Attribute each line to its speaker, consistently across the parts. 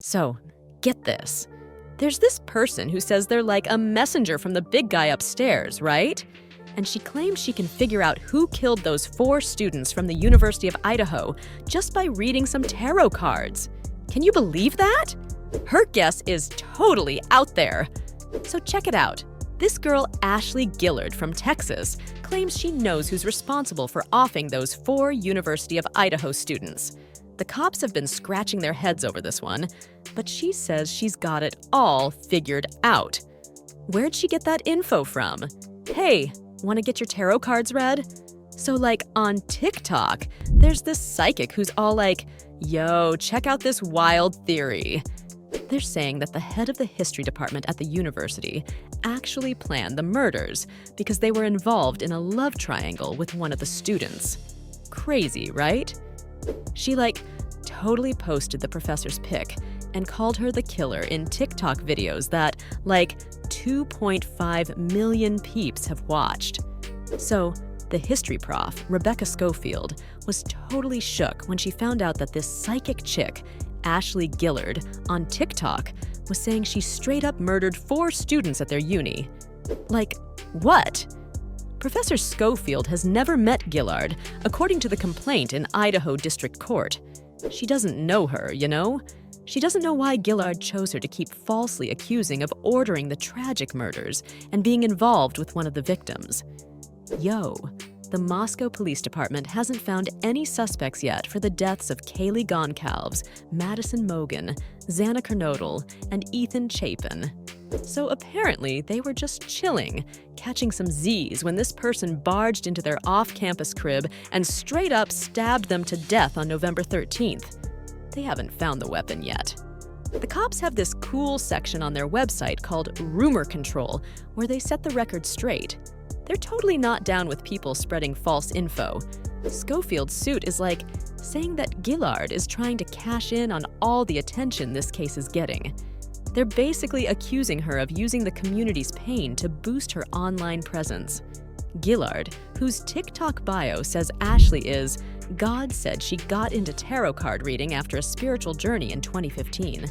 Speaker 1: So, get this. There's this person who says they're like a messenger from the big guy upstairs, right? And she claims she can figure out who killed those 4 students from the University of Idaho just by reading some tarot cards. Can you believe that? Her guess is totally out there. So check it out. This girl, Ashley Gillard from Texas, claims she knows who's responsible for offing those 4 University of Idaho students. The cops have been scratching their heads over this one, but she says she's got it all figured out. Where'd she get that info from? Hey, want to get your tarot cards read? So on TikTok, there's this psychic who's all like, yo, check out this wild theory. They're saying that the head of the history department at the university actually planned the murders because they were involved in a love triangle with one of the students. Crazy, right? She totally posted the professor's pic and called her the killer in TikTok videos that 2.5 million peeps have watched. So the history prof, Rebecca Schofield, was totally shook when she found out that this psychic chick, Ashley Gillard, on TikTok was saying she straight up murdered 4 students at their uni. What? Professor Schofield has never met Gillard, according to the complaint in Idaho District Court. She doesn't know her, you know? She doesn't know why Gillard chose her to keep falsely accusing of ordering the tragic murders and being involved with one of the victims. Yo, the Moscow Police Department hasn't found any suspects yet for the deaths of Kaylee Goncalves, Madison Mogan, Xana Kernodle, and Ethan Chapin. So apparently they were just chilling, catching some Z's when this person barged into their off-campus crib and straight up stabbed them to death on November 13th. They haven't found the weapon yet. The cops have this cool section on their website called Rumor Control, where they set the record straight. They're totally not down with people spreading false info. Schofield's suit is saying that Gillard is trying to cash in on all the attention this case is getting. They're basically accusing her of using the community's pain to boost her online presence. Gillard, whose TikTok bio says Ashley is, God said she got into tarot card reading after a spiritual journey in 2015.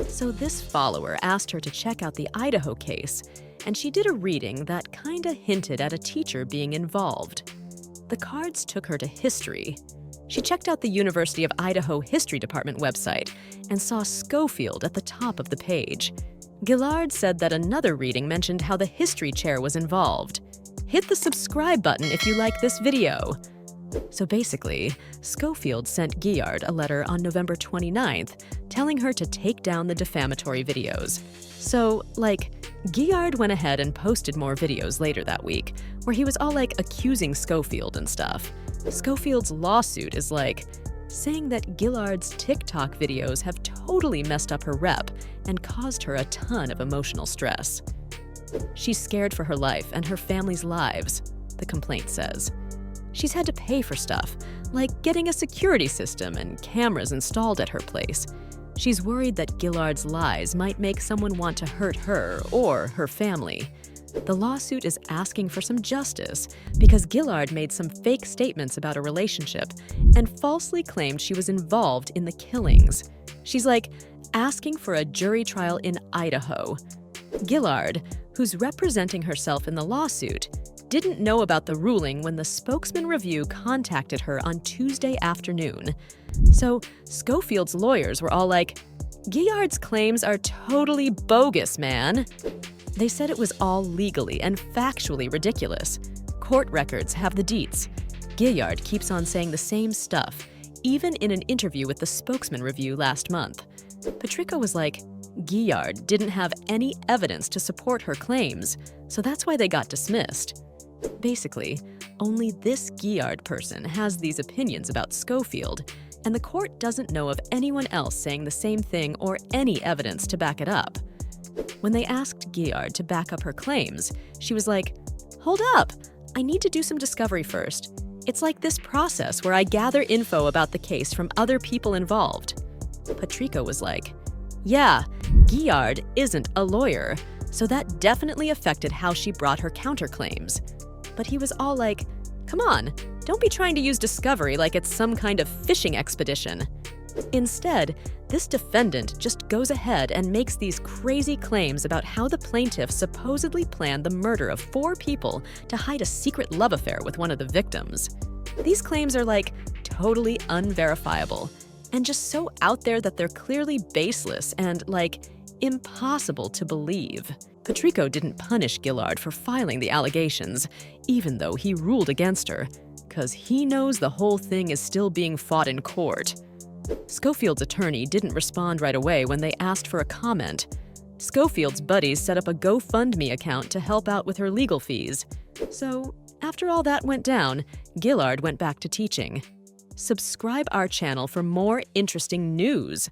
Speaker 1: So this follower asked her to check out the Idaho case, and she did a reading that kinda hinted at a teacher being involved. The cards took her to history. She checked out the University of Idaho History Department website and saw Schofield at the top of the page. Gillard said that another reading mentioned how the history chair was involved. Hit the subscribe button if you like this video. So basically, Schofield sent Gillard a letter on November 29th telling her to take down the defamatory videos. So, Gillard went ahead and posted more videos later that week, where he was all accusing Schofield and stuff. Schofield's lawsuit is saying that Gillard's TikTok videos have totally messed up her rep and caused her a ton of emotional stress. She's scared for her life and her family's lives, the complaint says. She's had to pay for stuff, like getting a security system and cameras installed at her place. She's worried that Gillard's lies might make someone want to hurt her or her family. The lawsuit is asking for some justice because Gillard made some fake statements about a relationship and falsely claimed she was involved in the killings. She's asking for a jury trial in Idaho. Gillard, who's representing herself in the lawsuit, didn't know about the ruling when the Spokesman Review contacted her on Tuesday afternoon. So Schofield's lawyers were all Gillard's claims are totally bogus, man. They said it was all legally and factually ridiculous. Court records have the deets. Gillard keeps on saying the same stuff, even in an interview with the Spokesman Review last month. Patrica was Gillard didn't have any evidence to support her claims, so that's why they got dismissed. Basically, only this Gillard person has these opinions about Schofield, and the court doesn't know of anyone else saying the same thing or any evidence to back it up. When they asked Gillard to back up her claims, she was hold up, I need to do some discovery first. It's this process where I gather info about the case from other people involved. Patrica was yeah, Gillard isn't a lawyer, so that definitely affected how she brought her counterclaims. But he was all come on, don't be trying to use discovery like it's some kind of fishing expedition. Instead, this defendant just goes ahead and makes these crazy claims about how the plaintiff supposedly planned the murder of 4 people to hide a secret love affair with one of the victims. These claims are like totally unverifiable and just so out there that they're clearly baseless and like impossible to believe. Patrico didn't punish Gillard for filing the allegations, even though he ruled against her, because he knows the whole thing is still being fought in court. Schofield's attorney didn't respond right away when they asked for a comment. Schofield's buddies set up a GoFundMe account to help out with her legal fees. So, after all that went down, Gillard went back to teaching. Subscribe our channel for more interesting news.